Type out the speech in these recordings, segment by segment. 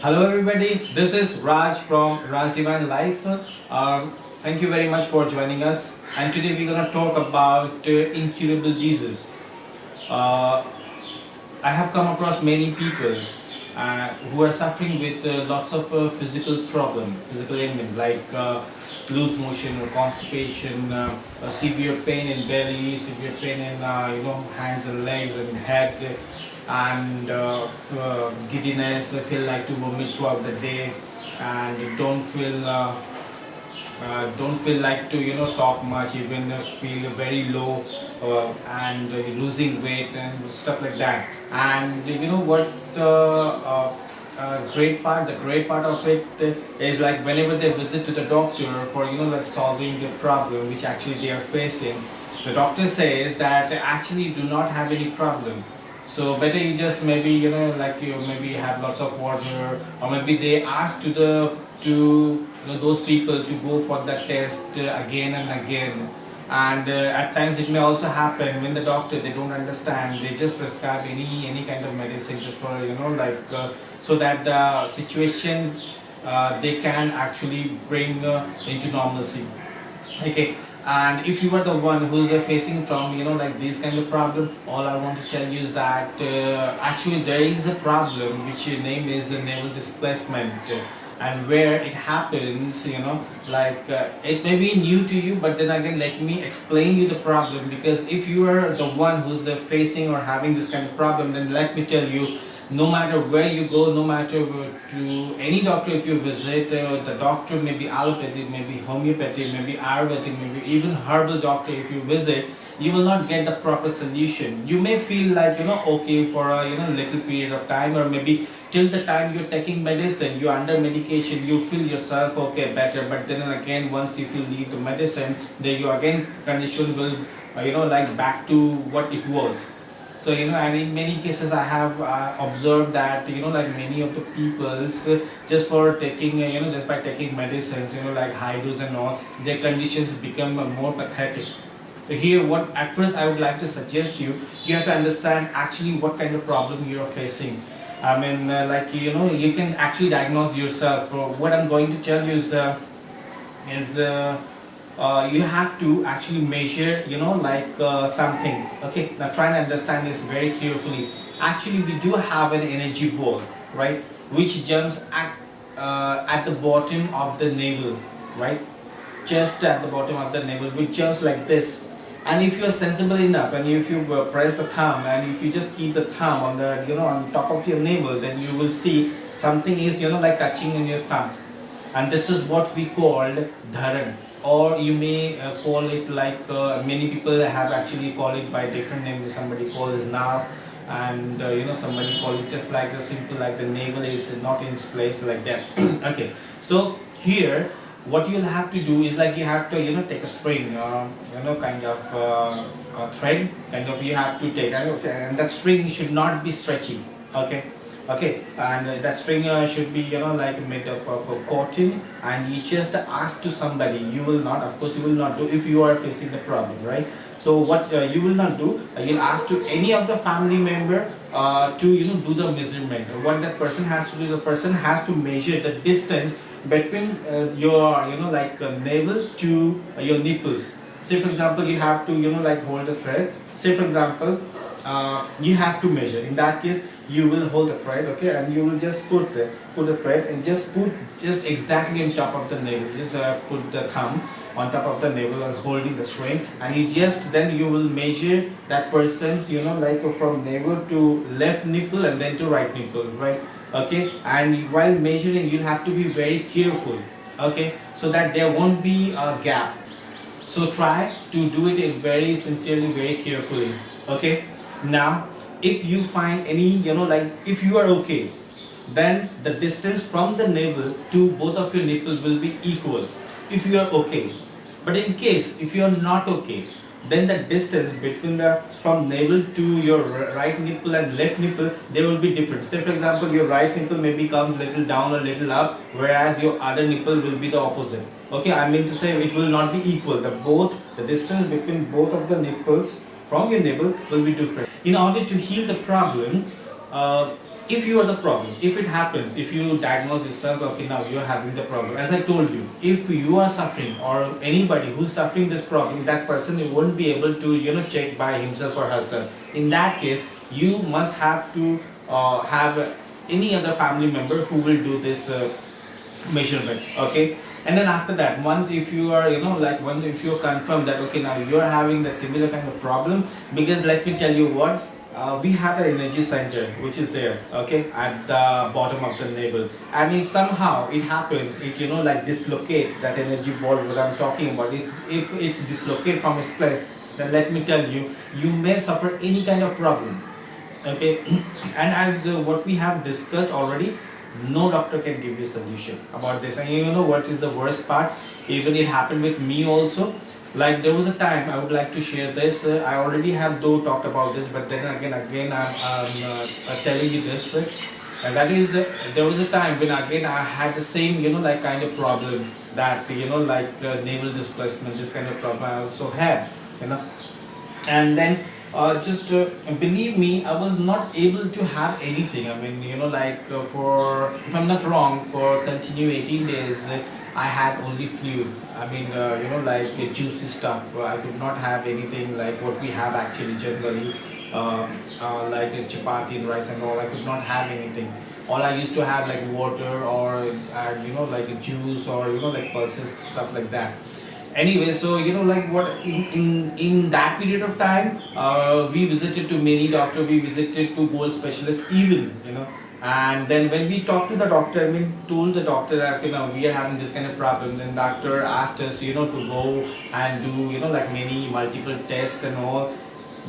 Hello everybody, this is Raj from Raj Divine Life. Thank you very much for joining us, and today we're going to talk about incurable diseases. Uh, I have come across many people who are suffering with lots of physical problem, physical ailment like loose motion or constipation, severe pain in belly, severe pain in hands and legs and head, and giddiness, feel like to vomit throughout the day, and you don't feel like to talk much, even feel very low, and losing weight and stuff like that. And you know what, the great part of it is like whenever they visit to the doctor for like solving the problem which actually they are facing, the doctor says that actually you do not have any problem. So better you just maybe like you maybe have lots of water, or maybe they ask to those people to go for the test again and again. And at times it may also happen when the doctor, they don't understand, they just prescribe any kind of medicine just for so that the situation they can actually bring into normalcy. Okay. And if you are the one who's facing from like this kind of problem, all I want to tell you is that actually there is a problem which name is naval displacement, and where it happens, it may be new to you, but then again let me explain you the problem, because if you are the one who's facing or having this kind of problem, then let me tell you, no matter where you go, no matter to any doctor if you visit, the doctor may be allopathic, maybe homeopathic, maybe Ayurvedic, maybe even herbal doctor if you visit, you will not get the proper solution. You may feel like okay for a little period of time, or maybe till the time you're taking medicine, you're under medication, you feel yourself okay better, but then again once if you leave the medicine, then your again condition will like back to what it was. So and in many cases I have observed that like many of the people's just for taking just by taking medicines, like high dose and all, their conditions become more pathetic. So here, what at first I would like to suggest you have to understand actually what kind of problem you are facing. I mean, you can actually diagnose yourself. So what I'm going to tell you is you have to actually measure something. Okay, now try and understand this very carefully. Actually we do have an energy ball, right, which jumps at the bottom of the navel, right, just at the bottom of the navel, which jumps like this. And if you are sensible enough, and if you press the thumb, and if you just keep the thumb on the on top of your navel, then you will see something is like touching in your thumb, and this is what we called dharan, or you may call it like many people have actually called it by different names. Somebody calls it nav, and somebody call it just like the simple, like the navel is not in its place like that. Okay, so here what you'll have to do is like you have to take a string, kind of a thread, kind of you have to take, and that string should not be stretchy. Okay. Okay, and that string should be like made up of cotton, and you just ask to somebody. You will not, of course you will not do if you are facing the problem, right? So what you will not do, you'll ask to any of the family member to do the measurement. What that person has to do, the person has to measure the distance between your navel to your nipples. Say for example you have to hold the thread. Say for example you have to measure. In that case, you will hold the thread, okay, and you will just put the thread and just put just exactly on top of the navel. Just put the thumb on top of the navel and holding the string, and you just then you will measure that person's from navel to left nipple and then to right nipple, right? Okay, and while measuring you have to be very careful, okay, so that there won't be a gap. So try to do it very sincerely, very carefully. Okay. Now, if you find any, if you are okay, then the distance from the navel to both of your nipples will be equal, if you are okay. But in case, if you are not okay, then the distance between from navel to your right nipple and left nipple, there will be different. Say for example, your right nipple maybe comes little down or little up, whereas your other nipple will be the opposite. Okay, I mean to say it will not be equal. The distance between both of the nipples from your navel will be different. In order to heal the problem, if you are the problem, if it happens, if you diagnose yourself, okay, now you are having the problem, as I told you, if you are suffering or anybody who's suffering this problem, that person won't be able to check by himself or herself. In that case, you must have to have any other family member who will do this measurement. Okay, and then after that, once if you are once if you confirm that okay, now you are having the similar kind of problem, because let me tell you what, we have the energy center which is there, okay, at the bottom of the navel, and if somehow it happens, it dislocate that energy ball what I'm talking about, if it's dislocate from its place, then let me tell you, you may suffer any kind of problem. Okay, and as what we have discussed already, no doctor can give you solution about this. And you know what is the worst part, even it happened with me also. Like there was a time, I would like to share this, I already have though talked about this, but then again I'm telling you this, and that is there was a time when again I had the same kind of problem, that naval displacement, this kind of problem I also had, and then just believe me, I was not able to have anything. I mean, for, if I'm not wrong, for continue 18 days, I had only fluid. I mean, juicy stuff. I could not have anything like what we have actually generally, like chapati and rice and all. I could not have anything. All I used to have like water or, like a juice or, pulses, stuff like that. Anyway, so what, in that period of time, we visited to many doctors, we visited to gold specialists even, and then when we talked to the doctor, I mean, told the doctor that we are having this kind of problem, then doctor asked us to go and do many multiple tests and all.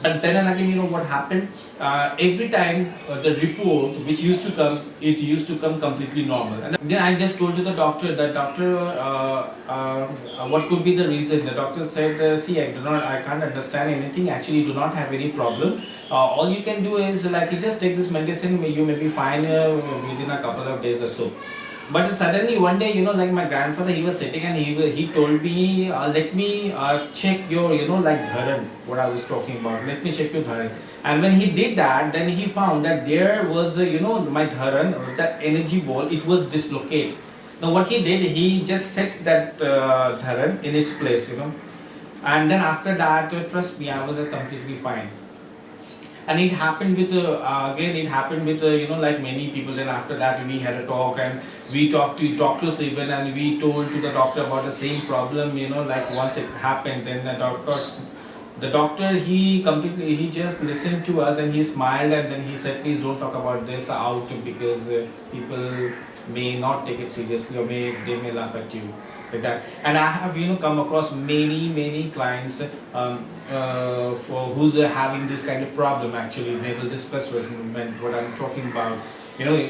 But then and again, what happened? Every time the report which used to come, it used to come completely normal. And then I just told to the doctor that doctor, what could be the reason? The doctor said, see, I can't understand anything. Actually, you do not have any problem. All you can do is you just take this medicine. You may be fine within a couple of days or so. But suddenly one day, my grandfather, he was sitting and he told me, let me check your, dharan, what I was talking about. Let me check your dharan. And when he did that, then he found that there was, my dharan, that energy ball, it was dislocated. Now what he did, he just set that dharan in its place, And then after that, trust me, I was completely fine. And it happened with again it happened with many people. Then after that we had a talk and we talked to doctors even, and we told to the doctor about the same problem, once it happened, then the doctor he just listened to us and he smiled, and then he said, please don't talk about this out, because people may not take it seriously, or they may laugh at you like that. And I have come across many clients for who's having this kind of problem, actually naval displacement, what I'm talking about,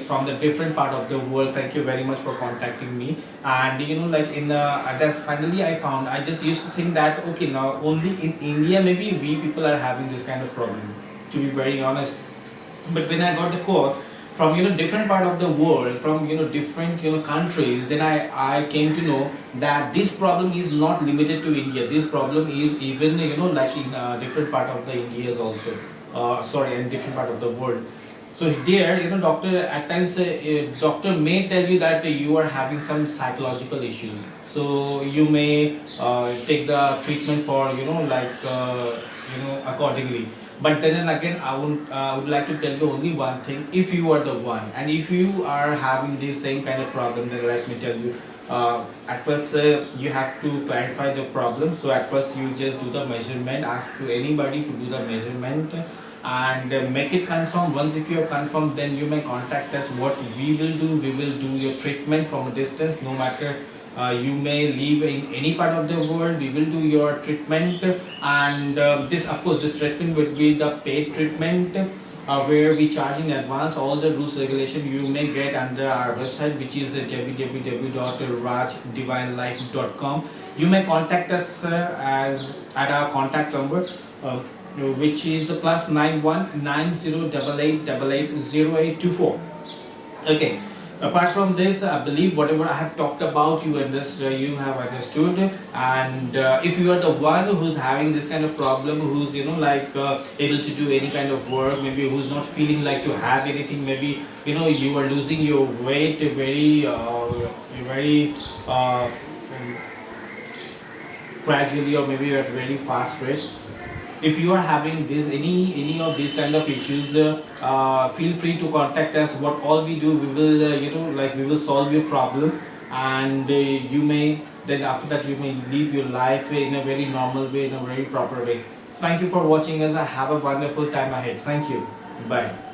from the different part of the world. Thank you very much for contacting me. And that finally I found, I just used to think that okay, now only in India maybe we people are having this kind of problem, to be very honest. But when I got the call from different part of the world, from different countries, then I came to know that this problem is not limited to India. This problem is even in different part of the India's also, in different part of the world. So there, doctor at times, doctor may tell you that you are having some psychological issues. So you may take the treatment for accordingly. But then again, I would like to tell you only one thing. If you are the one, and if you are having this same kind of problem, then let me tell you, at first you have to clarify the problem. So at first you just do the measurement, ask to anybody to do the measurement, and make it confirm. Once if you are confirmed, then you may contact us. What we will do your treatment from a distance, no matter you may live in any part of the world. We will do your treatment, and this treatment will be the paid treatment, where we charge in advance. All the rules regulation you may get under our website, which is www.rajdivinelife.com. You may contact us as at our contact number, which is +91 9088880824. Okay. Apart from this, I believe whatever I have talked about, you have understood. And if you are the one who's having this kind of problem, who's able to do any kind of work, maybe who's not feeling like to have anything, maybe you are losing your weight very gradually, or maybe at a very fast rate. If you are having this any of these kind of issues, feel free to contact us. What all we do, we will we will solve your problem, and you may then after that you may live your life in a very normal way, in a very proper way. Thank you for watching us. Have a wonderful time ahead. Thank you. Bye.